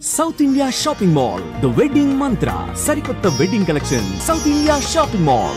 South India Shopping Mall, The Wedding Mantra, Sarikotta Wedding Collection, South India Shopping Mall.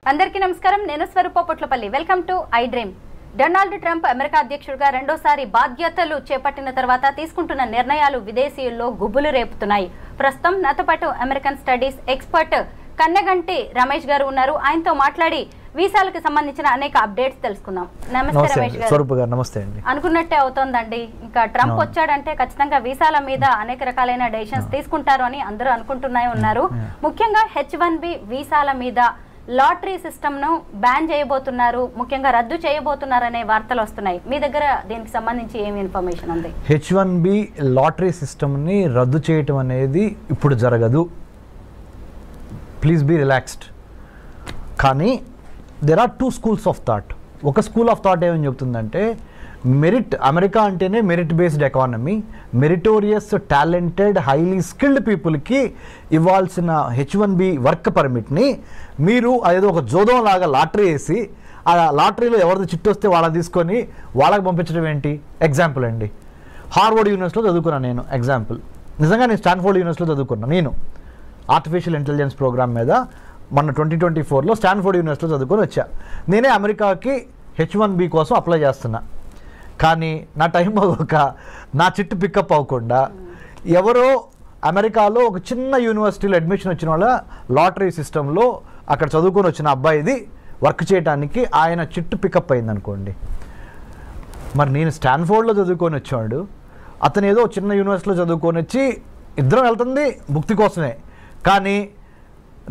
అందరికీ నమస్కారం. నేను Swaroopa Potlapalli. Welcome to iDream. Donald Trump America అధ్యక్షుడిగా రెండోసారి బాధ్యతలు చేపట్టిన తర్వాత తీసుకుంటున్న నిర్ణయాలు విదేశీయుల్లో గుబులు రేపుతున్నాయి. ప్రస్తుతం నాతో పాటు American studies expert Kannaganti Ramesh గారు ఉన్నారు. ఆయనతో మాట్లాడి వీసాలకు సంబంధించిన అనేక అప్డేట్స్ తెలుసుకుందాం. నమస్తే రమేష్ గారు. నమస్తే అండి. అనుకున్నట్టే అవుతోందండి. ఇంకా ట్రంప్ వచ్చాడంటే ఖచ్చితంగా వీసాల మీద అనేక రకాలైన డెసిషన్స్ తీసుకుంటారు అని అందరూ అనుకుంటూనే ఉన్నారు. ముఖ్యంగా H1B వీసాల మీద లాటరీ సిస్టమ్ ను బ్యాన్ చేయబోతున్నారు, ముఖ్యంగా రద్దు చేయబోతున్నారు అనే వార్తలు వస్తున్నాయి. మీ దగ్గర దీనికి సంబంధించి ఏమి ఇన్ఫర్మేషన్ ఉంది? H1B లాటరీ సిస్టమ్ ని రద్దు చేయటం అనేది ఇప్పుడు జరగదు. Please be relaxed. కానీ there are two schools of thought. ఒక స్కూల్ ఆఫ్ థాట్ ఏమని చెప్తుందంటే, మెరిట్, అమెరికా అంటేనే merit based economy, meritorious talented highly skilled పీపుల్కి ఇవ్వాల్సిన H1B వర్క్ పర్మిట్ని మీరు అదేదో ఒక జోదం లాగా లాటరీ వేసి ఆ లాటరీలో ఎవరిది చిట్టు వస్తే వాళ్ళని తీసుకొని వాళ్ళకి పంపించడం ఏంటి? ఎగ్జాంపుల్ అండి, హార్వర్డ్ యూనివర్సిటీలో చదువుకున్నాను నేను. ఎగ్జాంపుల్, నిజంగా నేను స్టాన్ఫోర్డ్ యూనివర్సిటీలో చదువుకున్నాను. నేను ఆర్టిఫిషియల్ ఇంటెలిజెన్స్ ప్రోగ్రామ్ మీద మొన్న 2024లో స్టాన్ఫోర్డ్ యూనివర్సిటీలో చదువుకొని వచ్చా. నేనే అమెరికాకి H1B కోసం అప్లై చేస్తున్నా. కానీ నా టైం అవ్వక నా చిట్టు పికప్ అవ్వకుండా ఎవరో అమెరికాలో ఒక చిన్న యూనివర్సిటీలో అడ్మిషన్ వచ్చిన వాళ్ళ లాటరీ సిస్టంలో అక్కడ చదువుకొని వచ్చిన అబ్బాయిది వర్క్ చేయడానికి ఆయన చిట్టు పికప్ అయింది అనుకోండి. మరి నేను స్టాన్ఫోర్డ్లో చదువుకొని వచ్చాడు, అతను ఏదో చిన్న యూనివర్సిటీలో చదువుకొని వచ్చి ఇద్దరం వెళ్తుంది భుక్తి కోసమే. కానీ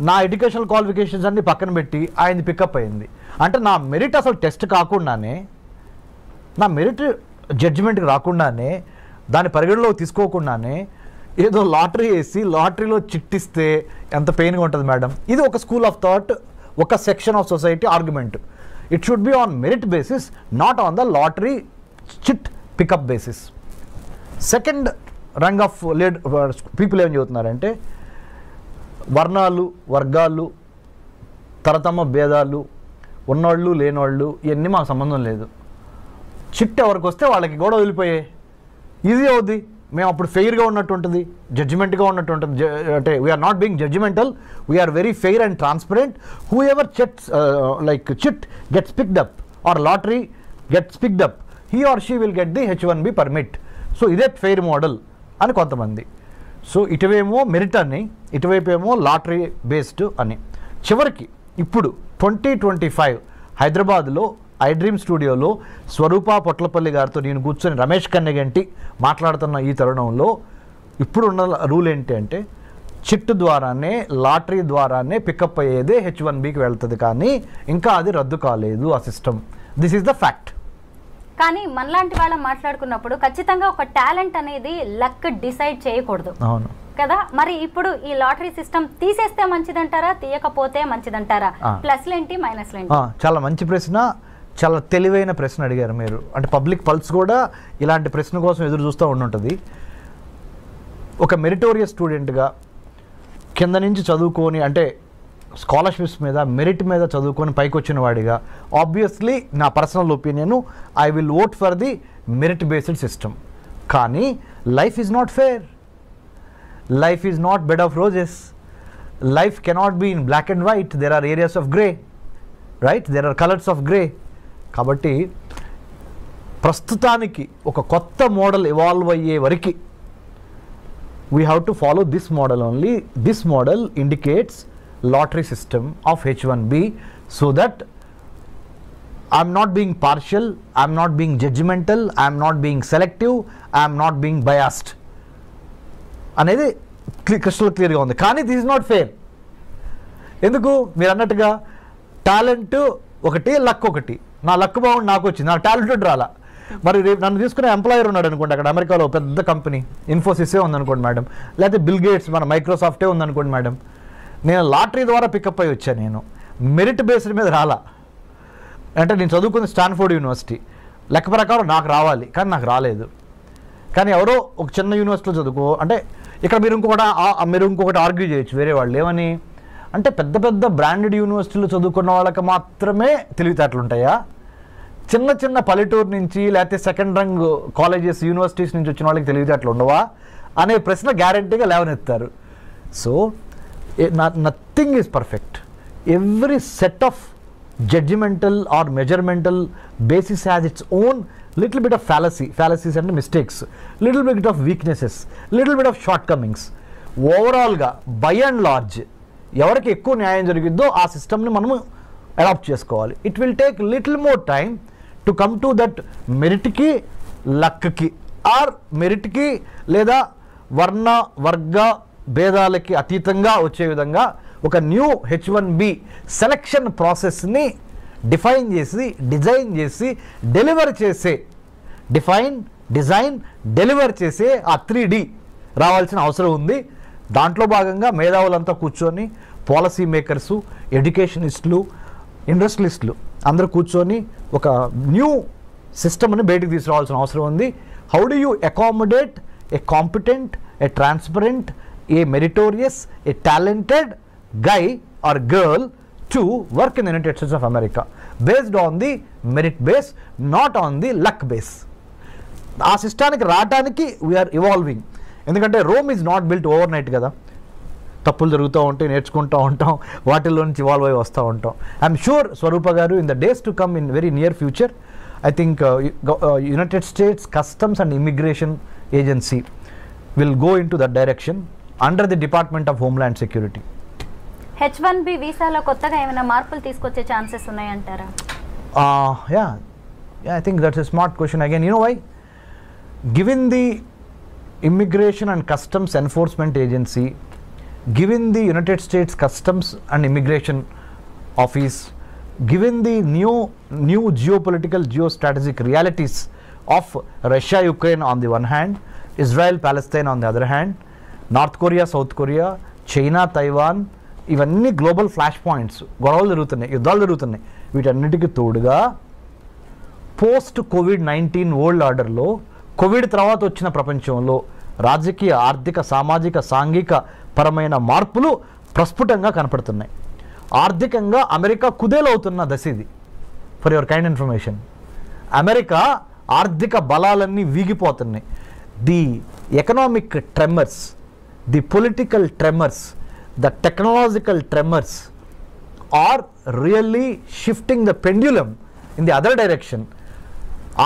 నా ఎడ్యుకేషనల్ క్వాలిఫికేషన్స్ అన్ని పక్కన పెట్టి ఆయనది పికప్ అయింది. అంటే నా మెరిట్ అసలు టెస్ట్ కాకుండానే, నా మెరిట్ జడ్జిమెంట్కి రాకుండానే, దాని పరిగణలోకి తీసుకోకుండానే ఏదో లాటరీ వేసి లాటరీలో చిట్టిస్తే ఎంత పెయిన్గా ఉంటుంది మేడం. ఇది ఒక స్కూల్ ఆఫ్ థాట్, ఒక section of society argument. It should be on merit basis, not on the lottery chit pickup basis. Second rung of people ఏం చెబుతున్నారంటే, వర్ణాలు, వర్గాలు, తరతమ భేదాలు, ఉన్నోళ్ళు లేనోళ్ళు ఇవన్నీ మాకు సంబంధం లేదు. చిట్ ఎవరికి వస్తే వాళ్ళకి కూడా వదిలిపోయాయి. ఈజీ అవుద్ది. మేము అప్పుడు ఫెయిర్గా ఉన్నట్టు ఉంటుంది, జడ్జిమెంట్గా ఉన్నట్టు ఉంటుంది. అంటే we are not being judgemental, we are very fair and transparent. Whoever chit gets picked up or lottery gets picked up, he or she will get the H1B permit. So ఇదే ఫెయిర్ మోడల్ అని కొంతమంది. So ఇటువేమో merit అని, ఇటువైపు ఏమో lottery based అని. చివరికి ఇప్పుడు 2025 హైదరాబాద్లో ఐ డ్రీమ్ స్టూడియోలో స్వరూప పొట్లపల్లి గారితో నేను కూర్చొని రమేష్ కన్నగంటి మాట్లాడుతున్న ఈ తరుణంలో ఇప్పుడు ఉన్న రూల్ ఏంటి అంటే, చిట్టు ద్వారానే, లాటరీ ద్వారానే పికప్ అయ్యేదే H1Bకి వెళ్తుంది. కానీ ఇంకా అది రద్దు కాలేదు ఆ system. This is the fact. కానీ మనలాంటి వాళ్ళం మాట్లాడుకున్నప్పుడు ఖచ్చితంగా ఒక టాలెంట్ అనేది లక్ డిసైడ్ చేయకూడదు. అవును కదా. మరి ఇప్పుడు ఈ లాటరీ సిస్టమ్ తీసేస్తే మంచిదంటారా, తీయకపోతే మంచిదంటారా? ప్లస్లు ఏంటి, మైనస్లు ఏంటి? చాలా మంచి ప్రశ్న, చాలా తెలివైన ప్రశ్న అడిగారు మీరు. అంటే పబ్లిక్ పల్స్ కూడా ఇలాంటి ప్రశ్న కోసం ఎదురు చూస్తూ ఉండుంటుంది. ఒక మెరిటోరియస్ స్టూడెంట్గా కింద నుంచి చదువుకొని, అంటే స్కాలర్షిప్స్ మీద, మెరిట్ మీద చదువుకొని పైకి వచ్చిన వాడిగా, ఆబ్వియస్లీ నా personal opinion, I will vote for the merit based system. కానీ life is not fair. Life is not bed of roses. Life cannot be in black and white. There are areas of grey, right? There are colours of grey. కాబట్టి ప్రస్తుతానికి ఒక కొత్త model evolve అయ్యే వరకు we have to follow this model only. This model indicates lottery system of H1B, so that I'm not being partial, I'm not being judgemental, I'm not being selective, I'm not being biased అనేది crystal క్లియర్గా ఉంది. కానీ this is not fair. ఎందుకు? మీరు అన్నట్టుగా talent ఒకటి, luck ఒకటి. నా లక్ బాగుండి నాకు వచ్చింది, నా టాలెంటెడ్ రాలా. మరి రేపు నన్ను తీసుకునే ఎంప్లాయర్ ఉన్నాడు అనుకోండి, అక్కడ అమెరికాలో పెద్ద కంపెనీ ఇన్ఫోసిసే ఉందనుకోండి మేడం, లేకపోతే బిల్ గేట్స్, మన మైక్రోసాఫ్టే ఉందనుకోండి మేడం. నేను లాటరీ ద్వారా పికప్ అయ్యి వచ్చాను. నేను మెరిట్ బేస్డ్ మీద రాలా. అంటే నేను చదువుకుంది స్టాన్ఫోర్డ్ యూనివర్సిటీ, లెక్క ప్రకారం నాకు రావాలి, కానీ నాకు రాలేదు. కానీ ఎవరో ఒక చిన్న యూనివర్సిటీలో చదువుకో, అంటే ఇక్కడ మీరు ఇంకొకటి ఆర్గ్యూ చేయొచ్చు వేరే వాళ్ళు ఏమని అంటే పెద్ద పెద్ద బ్రాండెడ్ యూనివర్సిటీలు చదువుకున్న వాళ్ళకి మాత్రమే తెలివితేటలు ఉంటాయా, చిన్న చిన్న పల్లెటూరు నుంచి లేకపోతే సెకండ్ రంగ్ కాలేజెస్ యూనివర్సిటీస్ నుంచి వచ్చిన వాళ్ళకి తెలివితేటలు ఉండవా అనే ప్రశ్న గ్యారంటీగా లేవనెత్తారు. So nothing is perfect. Every set of judgemental or measuremental basis has its own little bit of fallacies and mistakes, little bit of weaknesses, little bit of shortcomings. ఓవరాల్గా బై అండ్ లార్జ్ ఎవరికి ఎక్కువ న్యాయం జరిగిద్దో ఆ సిస్టమ్ని మనము adopt చేసుకోవాలి. It will take little more time to come to that మెరిట్కి లక్కి ఆర్ మెరిట్కి లేదా వర్గ భేదాలకి అతీతంగా వచ్చే విధంగా ఒక న్యూ H1B సెలక్షన్ ప్రాసెస్ని డిఫైన్ చేసి డిజైన్ చేసి డెలివర్ చేసే డెలివర్ చేసే ఆ 3D రావాల్సిన అవసరం ఉంది. దాంట్లో భాగంగా మేధావులంతా కూర్చొని పాలసీ మేకర్సు, ఎడ్యుకేషనిస్టులు, ఇండస్ట్రియలిస్టులు అందరూ కూర్చొని ఒక న్యూ సిస్టమ్ని బయటికి తీసుకురావాల్సిన అవసరం ఉంది. How do you accommodate A competent, A transparent, A meritorious, A talented guy or girl to work in the United States of America based on the merit base, not on the luck base. ఆ సిస్టానికి రావడానికి we are evolving. ఎందుకంటే Rome is not built over night కదా, తప్పులు జరుగుతూ ఉంటాయి, నేర్చుకుంటూ ఉంటాం, వాటిల్లో నుంచి ఇవాల్వ్ అయి వస్తూ ఉంటాం. ఐఎమ్ షూర్ స్వరూప గారు in the days to come in very near future I think United states customs and immigration agency will go in to that direction under the department of homeland security. H1B వీసాలో కొత్తగా ఏమైనా మార్పులు తీసుకొచ్చే chances ఉన్నాయంటారా? I think that's a smart question. Again, you know why? Given the Immigration and Customs Enforcement Agency, given the United States Customs and Immigration Office, given the new geopolitical, geostrategic realities of Russia, Ukraine on the one hand, Israel, Palestine on the other hand, North Korea, South Korea, China, Taiwan, ఇవన్నీ global flash points, గొడవలు జరుగుతున్నాయి, యుద్ధాలు జరుగుతున్నాయి. వీటన్నిటికీ తోడుగా post COVID-19 world ఆర్డర్లో Covid తర్వాత వచ్చిన ప్రపంచంలో రాజకీయ, ఆర్థిక, సామాజిక, సాంఘిక పరమైన మార్పులు ప్రస్ఫుటంగా కనపడుతున్నాయి. ఆర్థికంగా అమెరికా కుదేలవుతున్న దశ ఇది. For your kind information, America ఆర్థిక బలాలన్నీ వీగిపోతున్నాయి. The economic tremors, the political tremors, the technological tremors are really shifting the pendulum in the other direction.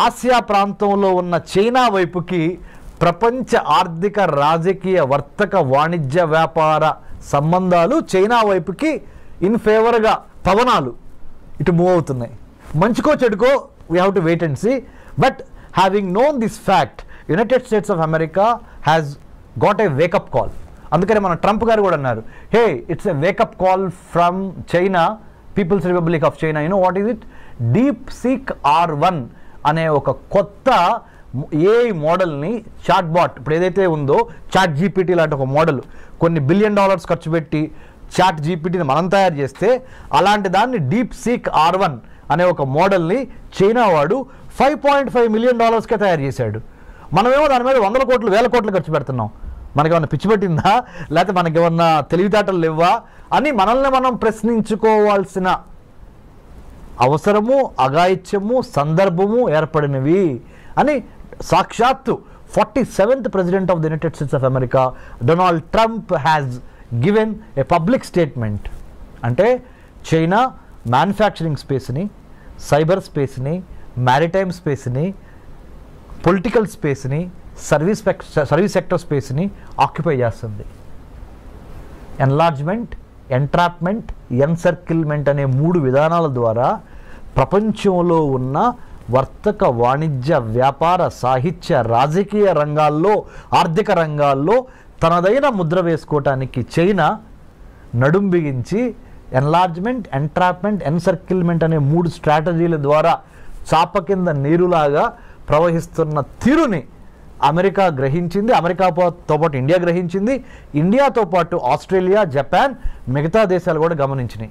Asia ప్రాంతంలో ఉన్న చైనా వైపుకి ప్రపంచ ఆర్థిక, రాజకీయ, వర్తక, వాణిజ్య, వ్యాపార సంబంధాలు చైనా వైపుకి ఇన్ ఫేవర్గా పవనాలు ఇటు మూవ్ అవుతున్నాయి. మంచికో చెడుకో we have to wait and see. But having known this fact, United States of America has got a wake up call. అందుకని మన ట్రంప్ గారు కూడా అన్నారు, hey it's a wake up call from China, People's Republic of China. You know what is it? DeepSeek R1 అనే ఒక కొత్త AI మోడల్ని, chat bot ఇప్పుడు ఏదైతే ఉందో చాట్ GPT లాంటి ఒక మోడల్, కొన్ని $1 బిలియన్ ఖర్చు పెట్టి చాట్ GPTని మనం తయారు చేస్తే, అలాంటి దాన్ని DeepSeek R1 అనే ఒక మోడల్ని చైనా వాడు $5.5 మిలియన్ తయారు చేశాడు. మనమేమో దాని మీద 100 కోట్లు 1000 కోట్లు ఖర్చు పెడుతున్నాం. మనకేమన్నా పిచ్చి పట్టిందా, లేకపోతే మనకేమన్నా తెలివితేటలు లేవా అని మనల్ని మనం ప్రశ్నించుకోవాల్సిన అవసరము, అఘాయిత్యము, సందర్భము ఏర్పడినవి అని సాక్షాత్తు 47th president of the United States of America Donald Trump has given a public statement. అంటే చైనా మ్యానుఫ్యాక్చరింగ్ స్పేస్ని, సైబర్ స్పేస్ని, మ్యారిటైమ్ స్పేస్ని, పొలిటికల్ స్పేస్ని, సర్వీస్ సెక్టర్ స్పేస్ని ఆక్యుపై చేస్తుంది. ఎన్లార్జ్మెంట్, ఎంట్రాప్మెంట్, ఎన్సర్కిల్మెంట్ అనే 3 విధానాల ద్వారా ప్రపంచంలో ఉన్న వర్తక, వాణిజ్య, వ్యాపార, సాహిత్య, రాజకీయ రంగాల్లో, ఆర్థిక రంగాల్లో తనదైన ముద్ర వేసుకోవటానికి చైనా నడుం బిగించి ఎన్లార్జ్మెంట్, ఎంట్రాప్మెంట్, ఎన్సర్కిల్మెంట్ అనే 3 స్ట్రాటజీల ద్వారా చాప కింద నీరులాగా ప్రవహిస్తున్న తీరుని అమెరికా గ్రహించింది. అమెరికాతో పాటు ఇండియా గ్రహించింది. ఇండియాతో పాటు ఆస్ట్రేలియా, జపాన్, మిగతా దేశాలు కూడా గమనించినాయి.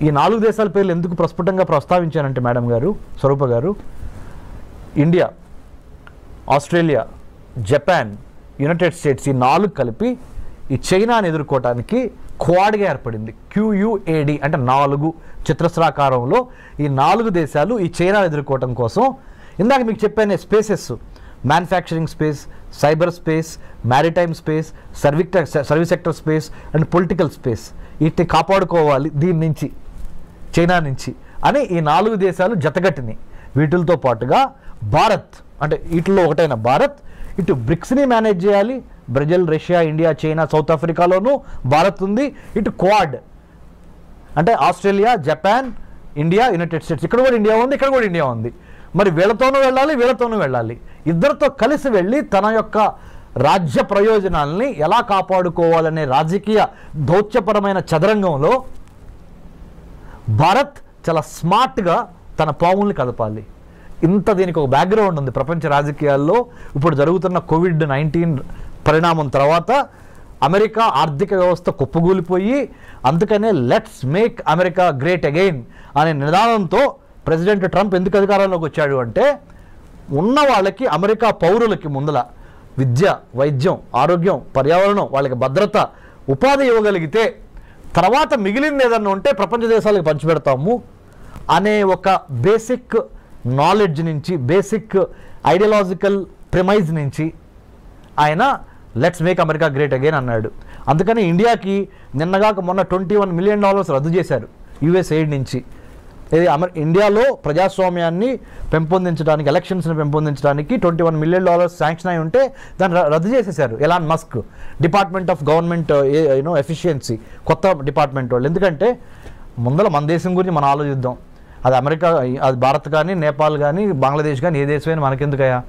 ఈ 4 దేశాల పేర్లు ఎందుకు ప్రస్ఫుటంగా ప్రస్తావించానంటే మేడం గారు, స్వరూప గారు, India, Australia, Japan, United states ఈ 4 కలిపి ఈ చైనాని ఎదుర్కోవటానికి క్వాడ్గా ఏర్పడింది. QUAD అంటే 4 చతురస్రాకారంలో ఈ 4 దేశాలు ఈ చైనాని ఎదుర్కోవటం కోసం ఇందాక మీకు చెప్పాను spaces, manufacturing space, cyber space, maritime space, service sector space and political space, వీటిని కాపాడుకోవాలి దీని నుంచి, చైనా నుంచి అని ఈ 4 దేశాలు జతగట్టినాయి. వీటితో పాటుగా భారత్ అంటే వీటిలో ఒకటైన భారత్ ఇటు బ్రిక్స్ని మేనేజ్ చేయాలి. Brazil, Russia, India, China, South ఆఫ్రికాలోనూ భారత్ ఉంది. ఇటు క్వాడ్ అంటే Australia, Japan, India, United States, ఇక్కడ కూడా ఇండియా ఉంది, ఇక్కడ కూడా ఇండియా ఉంది. మరి వీళ్ళతోనూ వెళ్ళాలి, వీళ్ళతోనూ వెళ్ళాలి. ఇద్దరితో కలిసి వెళ్ళి తన యొక్క రాజ్య ప్రయోజనాల్ని ఎలా కాపాడుకోవాలనే రాజకీయ దౌత్యపరమైన చదరంగంలో భారత్ చాలా స్మార్ట్గా తన పావుల్ని కదపాలి. ఇంత దీనికి ఒక బ్యాక్గ్రౌండ్ ఉంది ప్రపంచ రాజకీయాల్లో. ఇప్పుడు జరుగుతున్న COVID-19 పరిణామం తర్వాత అమెరికా ఆర్థిక వ్యవస్థ కుప్పగూలిపోయి, అందుకనే let's make America great again అనే నినాదంతో ప్రెసిడెంట్ ట్రంప్ ఎందుకు అధికారంలోకి వచ్చాడు అంటే, ఉన్న వాళ్ళకి అమెరికా పౌరులకి ముందల విద్య, వైద్యం, ఆరోగ్యం, పర్యావరణం, వాళ్ళకి భద్రత, ఉపాధి ఇవ్వగలిగితే తర్వాత మిగిలింది ఏదన్నా ఉంటే ప్రపంచ దేశాలకు పంచిపెడతాము అనే ఒక బేసిక్ నాలెడ్జ్ నుంచి, బేసిక్ ఐడియాలజికల్ ప్రిమైజ్ నుంచి ఆయన let's make America great again అన్నాడు. అందుకని ఇండియాకి నిన్నగాక మొన్న $21 మిలియన్ రద్దు చేశారు US ఎయిడ్ నుంచి. ఇది ఇండియాలో ప్రజాస్వామ్యాన్ని పెంపొందించడానికి, ఎలక్షన్స్ని పెంపొందించడానికి $21 మిలియన్ శాంక్షన్ అయి ఉంటే దాన్ని రద్దు చేసేశారు Elon Musk, department of government efficiency, కొత్త డిపార్ట్మెంట్ వాళ్ళు. ఎందుకంటే ముందర మన దేశం గురించి మనం ఆలోచిద్దాం. అది అమెరికా, అది భారత్ కానీ, నేపాల్ కానీ, బంగ్లాదేశ్ కానీ, ఏ దేశమైనా మనకెందుకయ్యా,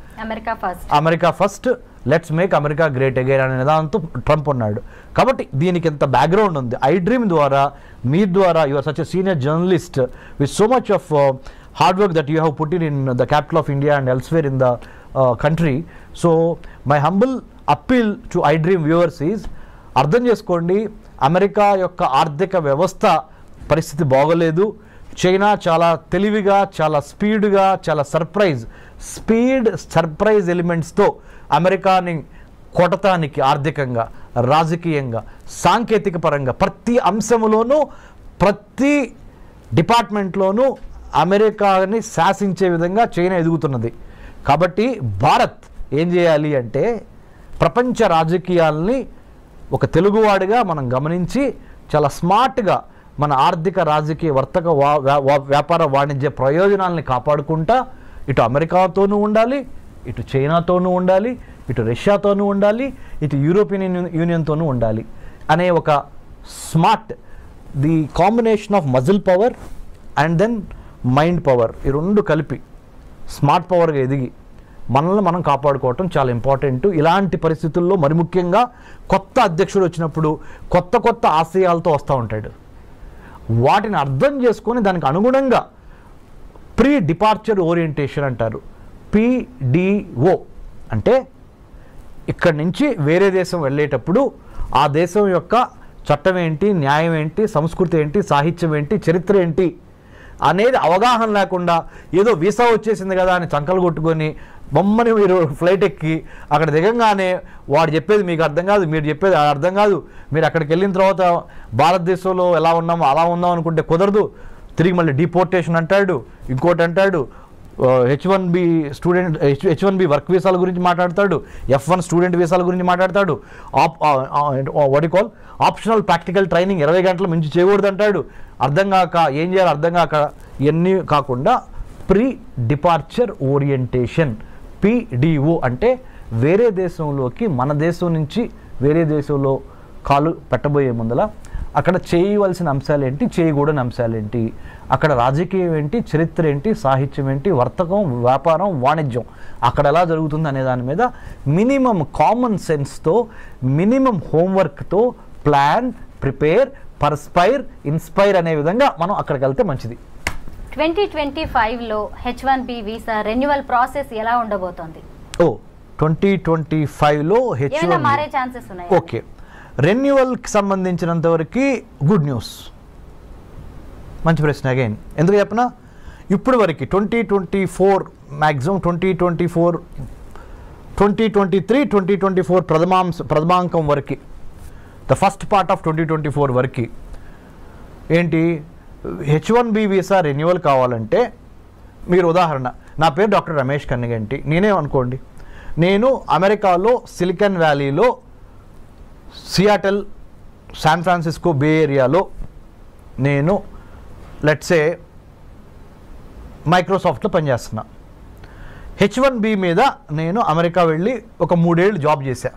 America first, let's make America great again అనే నిదానంతో ట్రంప్ ఉన్నాడు. కాబట్టి దీనికి ఎంత బ్యాక్గ్రౌండ్ ఉంది. ఐ డ్రీమ్ ద్వారా, మీ ద్వారా, you are such a senior journalist with so much of hard work that you have put in the capital of India and elsewhere in the country. So my humble appeal to iDream viewers is, అర్థం చేసుకోండి, America యొక్క ఆర్థిక వ్యవస్థ పరిస్థితి బాగోలేదు. China చాలా తెలివిగా, చాలా స్పీడ్గా, చాలా సర్ప్రైజ్ ఎలిమెంట్స్తో అమెరికాని కొట్టటానికి ఆర్థికంగా, రాజకీయంగా, సాంకేతిక పరంగా ప్రతి అంశంలోనూ, ప్రతి డిపార్ట్మెంట్లోనూ అమెరికాని శాసించే విధంగా చైనా ఎదుగుతున్నది. కాబట్టి భారత్ ఏం చేయాలి అంటే, ప్రపంచ రాజకీయాల్ని ఒక తెలుగువాడిగా మనం గమనించి చాలా స్మార్ట్గా మన ఆర్థిక, రాజకీయ, వర్తక, వ్యాపార, వాణిజ్య ప్రయోజనాల్ని కాపాడుకుంటా ఇటు అమెరికాతోనూ ఉండాలి, ఇటు చైనాతోనూ ఉండాలి, ఇటు రష్యాతోనూ ఉండాలి, ఇటు యూరోపియన్ యూనియన్తోనూ ఉండాలి అనే ఒక smart, the combination of muscle power and then mind power, ఈ రెండు కలిపి స్మార్ట్ పవర్గా ఎదిగి మనల్ని మనం కాపాడుకోవటం చాలా ఇంపార్టెంట్. ఇలాంటి పరిస్థితుల్లో మరి ముఖ్యంగా కొత్త అధ్యక్షుడు వచ్చినప్పుడు కొత్త ఆశయాలతో వస్తూ ఉంటాడు. వాటిని అర్థం చేసుకొని దానికి అనుగుణంగా ప్రీ డిపార్చర్ ఓరియంటేషన్ అంటారు, PDO అంటే ఇక్కడి నుంచి వేరే దేశం వెళ్ళేటప్పుడు ఆ దేశం యొక్క చట్టం ఏంటి, న్యాయం ఏంటి, సంస్కృతి ఏంటి, సాహిత్యం ఏంటి, చరిత్ర ఏంటి అనేది అవగాహన లేకుండా ఏదో వీసా వచ్చేసింది కదా అని చంకలు కొట్టుకొని బొమ్మని మీరు ఫ్లైట్ ఎక్కి అక్కడ దిగంగానే వాడు చెప్పేది మీకు అర్థం కాదు, మీరు చెప్పేది అర్థం కాదు, మీరు అక్కడికి వెళ్ళిన తర్వాత భారతదేశంలో ఎలా ఉన్నామో అలా ఉందాం అనుకుంటే కుదరదు, తిరిగి మళ్ళీ డిపోర్టేషన్ అంటాడు, ఇంకోటి అంటాడు, H1B వర్క్ వీసాల గురించి మాట్లాడతాడు, F1 స్టూడెంట్ వీసాల గురించి మాట్లాడతాడు, ఆప్షనల్ ప్రాక్టికల్ ట్రైనింగ్ 20 గంటల మించి చేయకూడదు అంటాడు. అర్థం కాక ఏం చేయాలి అర్థం కాక ఇవన్నీ కాకుండా ప్రీ డిపార్చర్ ఓరియంటేషన్, PDO అంటే వేరే దేశంలోకి, మన దేశం నుంచి వేరే దేశంలో కాలు పెట్టబోయే ముందల అక్కడ చేయవలసిన అంశాలు ఏంటి, చేయకూడని అంశాలు ఏంటి, అక్కడ రాజకీయం ఏంటి, చరిత్ర ఏంటి, సాహిత్యం ఏంటి, వర్తకం, వ్యాపారం, వాణిజ్యం అక్కడ ఎలా జరుగుతుంది అనే దాని మీద మినిమం కామన్ సెన్స్తో, మినిమం హోంవర్క్తో ప్లాన్, ప్రిపేర్, పర్స్పైర్, ఇన్స్పైర్ అనే విధంగా మనం అక్కడికి వెళ్తే మంచిది. 2025లో H1B వీసా రెన్యువల్ ప్రాసెస్ ఎలా ఉండబోతోంది? 2025లో ఏమైనా మారే ఛాన్సెస్ ఉన్నాయా? ఓకే, రెన్యువల్కి సంబంధించినంతవరకు గుడ్ న్యూస్. మంచి ప్రశ్న అగైన్. ఎందుకు చెప్పనా, ఇప్పుడు వరకు 2024 మ్యాక్సిమం 2024 2023-2024 ప్రథమాంకం వరకు, ద ఫస్ట్ పార్ట్ ఆఫ్ 2024 వరకు ఏంటి, H1B వీసా రెన్యువల్ కావాలంటే మీరు ఉదాహరణ, నా పేరు డాక్టర్ రమేష్ కన్నిగంటి, నేనే అనుకోండి, నేను అమెరికాలో సిలికాన్ వ్యాలీలో సియాటల్, శాన్ ఫ్రాన్సిస్కో, బే ఏరియాలో నేను లెట్సే మైక్రోసాఫ్ట్లో పనిచేస్తున్నా. H1B మీద నేను అమెరికా వెళ్ళి ఒక 3 ఏళ్ళు జాబ్ చేశా.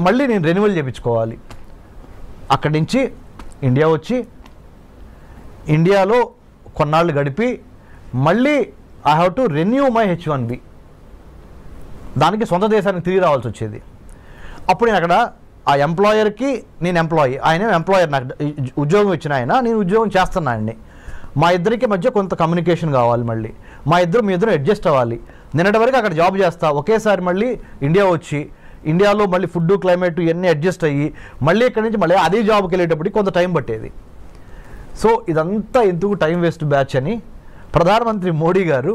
మళ్ళీ నేను రెన్యువల్ చేయించుకోవాలి. అక్కడి నుంచి ఇండియా వచ్చి ఇండియాలో కొన్నాళ్ళు గడిపి మళ్ళీ I have to renew my H1B. దానికి సొంత దేశానికి తిరిగి రావాల్సి వచ్చేది. అప్పుడు నేను అక్కడ ఆ ఎంప్లాయర్కి నేను ఎంప్లాయీ, ఆయన ఎంప్లాయర్, నాకు ఉద్యోగం ఇచ్చిన ఆయన, నేను ఉద్యోగం చేస్తున్నానండి. మా ఇద్దరికి మధ్య కొంత కమ్యూనికేషన్ కావాలి, మళ్ళీ మీ ఇద్దరు అడ్జస్ట్ అవ్వాలి. నిన్నటి వరకు అక్కడ జాబ్ చేస్తా, ఒకేసారి మళ్ళీ ఇండియా వచ్చి ఇండియాలో మళ్ళీ ఫుడ్, క్లైమేట్ ఇవన్నీ అడ్జస్ట్ అయ్యి మళ్ళీ ఇక్కడి నుంచి మళ్ళీ అదే జాబ్కి వెళ్ళేటప్పటికి కొంత టైం పట్టేది. సో ఇదంతా ఎందుకు టైం వేస్ట్ బ్యాచ్ అని ప్రధానమంత్రి మోడీ గారు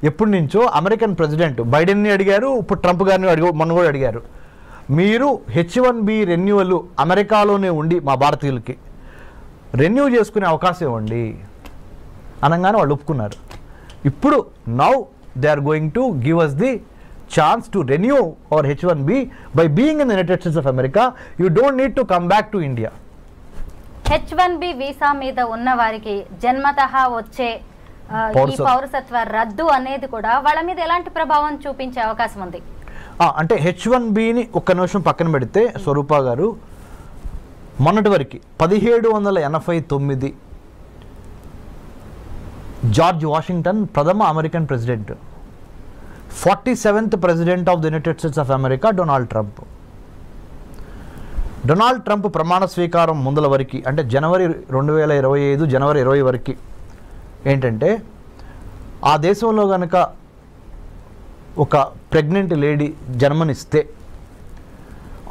ఎప్పటి నుంచో అమెరికన్ ప్రెసిడెంట్ బైడెన్ని అడిగారు, ఇప్పుడు ట్రంప్ గారిని మొన్న కూడా అడిగారు, మీరు H1B రెన్యువల్ అమెరికాలోనే ఉండి మా భారతీయులకి రెన్యూ చేసుకునే అవకాశం ఇవ్వండి అనగానే వాళ్ళు ఒప్పుకున్నారు. ఇప్పుడు now they are going to give us the chance to renew our H1B by being in the United States of America. You don't need to come back to India. H1B visa మీద ఉన్న వారికి జన్మతః వచ్చే ఈ పౌరసత్వ రద్దు అనేది కూడా వాళ్ళ మీద ఎలాంటి ప్రభావం చూపించే అవకాశం ఉంది? అంటే H1Bని ఒక్క నిమిషం పక్కన పెడితే స్వరూప గారు, మొన్నటి వరకు 1789 జార్జ్ వాషింగ్టన్ ప్రథమ American president, 47th president of the United States of America Donald Trump. Donald Trump ప్రమాణ స్వీకారం ముందల వరకు, అంటే జనవరి 2025 జనవరి 20 వరకు ఏంటంటే, ఆ దేశంలో కనుక ఒక ప్రెగ్నెంట్ లేడీ జన్మనిస్తే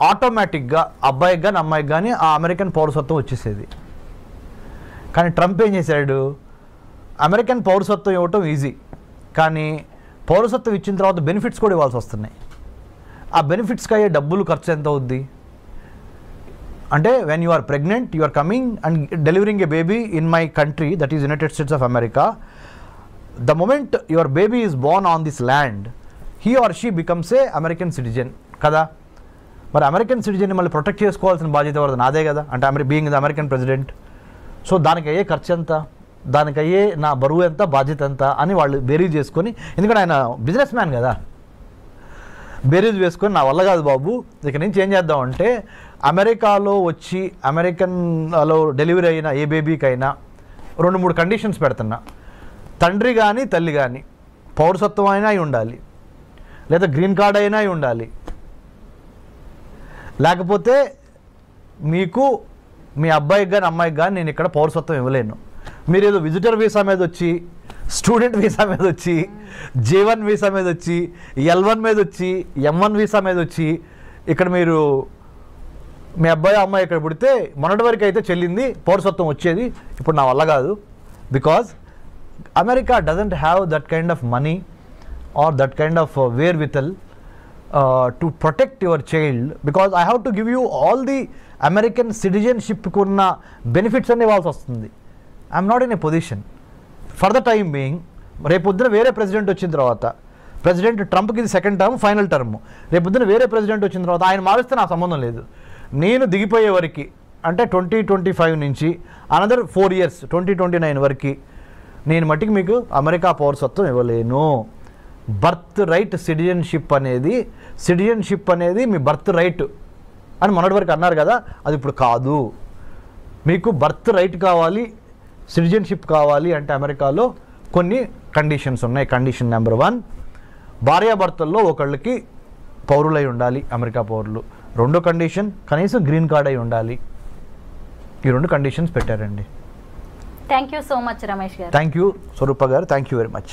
ఆటోమేటిక్గా అబ్బాయికి కానీ అమ్మాయికి కానీ ఆ అమెరికన్ పౌరసత్వం వచ్చేసేది. కానీ ట్రంప్ ఏం చేశాడు, అమెరికన్ పౌరసత్వం ఇవ్వటం ఈజీ, కానీ పౌరసత్వం ఇచ్చిన తర్వాత బెనిఫిట్స్ కూడా ఇవ్వాల్సి వస్తున్నాయి. ఆ బెనిఫిట్స్కి అయ్యే డబ్బులు ఖర్చు ఎంత అవుద్ది అంటే, when you are pregnant, you are coming and delivering a baby in my country, that is United States of America. The moment your baby is born on this land, he or she becomes a American citizen కదా. మరి American సిటిజన్ని మళ్ళీ protect చేసుకోవాల్సిన బాధ్యత ఎవరిది? నాదే కదా, అంటే being the American president. So దానికి అయ్యే ఖర్చు ఎంత, దానికి అయ్యే నా బరువు ఎంత, బాధ్యత ఎంత అని వాళ్ళు బేరీజ్ చేసుకొని, ఎందుకంటే ఆయన బిజినెస్ మ్యాన్ కదా, బేరీజ్ వేసుకొని నా వల్ల కాదు బాబు, ఇక నుంచి ఏం చేద్దామంటే అమెరికాలో వచ్చి అమెరికన్లో డెలివరీ అయిన ఏ బేబీకైనా 2-3 కండిషన్స్ పెడుతున్నా. తండ్రి కానీ తల్లి కానీ పౌరసత్వం అయినా అయి ఉండాలి, లేదా గ్రీన్ కార్డ్ అయినా అయి ఉండాలి, లేకపోతే మీకు మీ అబ్బాయికి కానీ అమ్మాయికి కానీ నేను ఇక్కడ పౌరసత్వం ఇవ్వలేను. మీరు ఏదో విజిటర్ వీసా మీద వచ్చి, స్టూడెంట్ వీసా మీద వచ్చి, J1 వీసా మీద వచ్చి, L1 మీద వచ్చి, M1 వీసా మీద వచ్చి ఇక్కడ మీరు మీ అబ్బాయి అమ్మాయి ఇక్కడ పుడితే మొన్నటి వరకు అయితే చెల్లింది పౌరసత్వం వచ్చేది, ఇప్పుడు నా వల్ల కాదు. Because America doesn't have that kind of money or that kind of wherewithal to protect your child, because I have to give you all the American సిటిజన్షిప్కి ఉన్న బెనిఫిట్స్ అన్ని ఇవ్వాల్సి వస్తుంది. I'm not in a position for the time being. రేపొద్దున వేరే president వచ్చిన తర్వాత, president ట్రంప్కి ఇది సెకండ్ టర్మ్, ఫైనల్ టర్మ్, రేపొద్దున వేరే ప్రెసిడెంట్ వచ్చిన తర్వాత ఆయన మారిస్తే నాకు సంబంధం లేదు. నేను దిగిపోయే వరకు, అంటే 2025 నుంచి అనదర్ 4 years 2029 వరకు నేను మట్టికి మీకు అమెరికా పౌరసత్వం ఇవ్వలేను. బర్త్ రైట్ సిటిజన్షిప్ అనేది మీ బర్త్ రైట్ అని మొన్నటి వరకు అన్నారు కదా, అది ఇప్పుడు కాదు. మీకు బర్త్ రైట్ కావాలి, సిటిజన్షిప్ కావాలి అంటే అమెరికాలో కొన్ని కండిషన్స్ ఉన్నాయి. కండిషన్ నెంబర్ 1, భార్యాభర్తల్లో ఒకళ్ళకి పౌరులై ఉండాలి, అమెరికా పౌరులు. రెండో కండిషన్, కనీసం గ్రీన్ కార్డ్ అయి ఉండాలి. ఈ 2 కండిషన్స్ పెట్టారండి. Thank you so much Ramesh గారు. థ్యాంక్ యూ స్వరూప గారు, థ్యాంక్ యూ వెరీ మచ్.